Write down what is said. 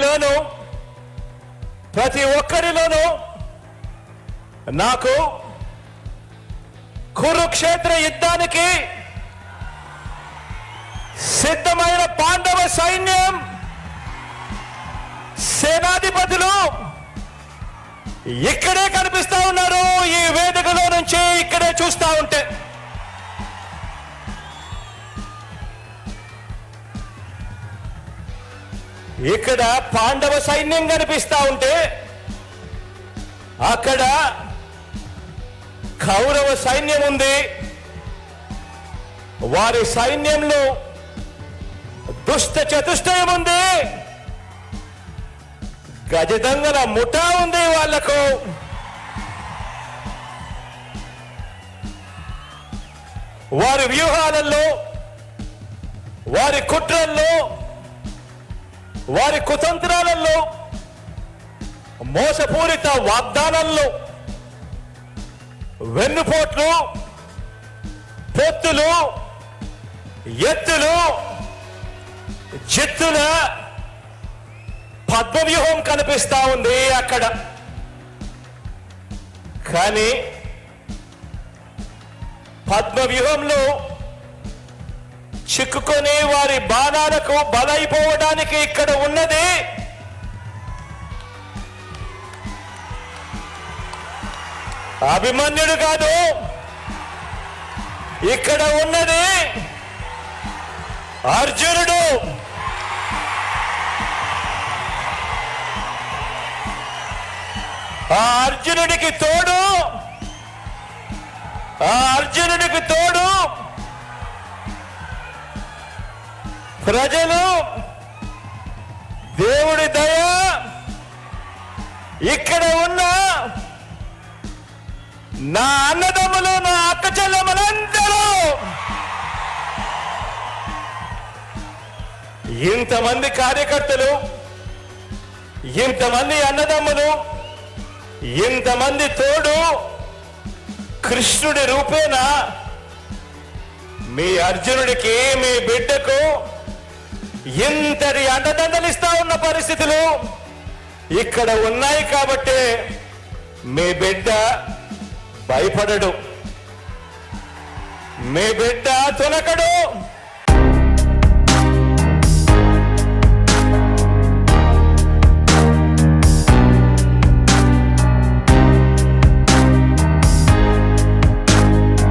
ఒక్కరిలోనూ ప్రతి ఒక్కరిలోనూ నాకు కురుక్షేత్ర యుద్ధానికి సిద్ధమైన పాండవ సైన్యం సేనాధిపతులు ఇక్కడే కనిపిస్తా ఉన్నారు. ఈ వేదికలో నుంచి ఇక్కడే చూస్తా ఉంటే ఇక్కడ పాండవ సైన్యం కనిపిస్తా ఉంటే అక్కడ కౌరవ సైన్యం ఉంది. వారి సైన్యంలో దుష్ట చతుష్టయం ఉంది. గజదంగల ముఠా ఉంది. వాళ్లకు వారి వ్యూహాలలో, వారి కుట్రల్లో, వారి కుతంత్రాలలో, మోసపూరిత వాగ్దానాల్లో వెన్నుపోట్లు, పొత్తులు, ఎత్తులు, జిత్తుల పద్మవ్యూహం కనిపిస్తా ఉంది అక్కడ. కానీ పద్మవ్యూహంలో చిక్కుకొని వారి బాణాలకు బలైపోవడానికి ఇక్కడ ఉన్నది అభిమన్యుడు కాదు. ఇక్కడ ఉన్నది అర్జునుడు. ఆ అర్జునుడికి తోడు ప్రజలు, దేవుడి దయ, ఇక్కడ ఉన్న నా అన్నదమ్ములు, నా అక్క చెల్లెమ్మలందరూ, ఇంతమంది కార్యకర్తలు, ఇంతమంది అన్నదమ్ములు, ఇంతమంది తోడు కృష్ణుడి రూపేణ మీ అర్జునుడికి, మీ బిడ్డకు ఇంతటి అండదండలిస్తా ఉన్న పరిస్థితులు ఇక్కడ ఉన్నాయి. కాబట్టి మీ బిడ్డ భయపడడు, మీ బిడ్డ తునకడు.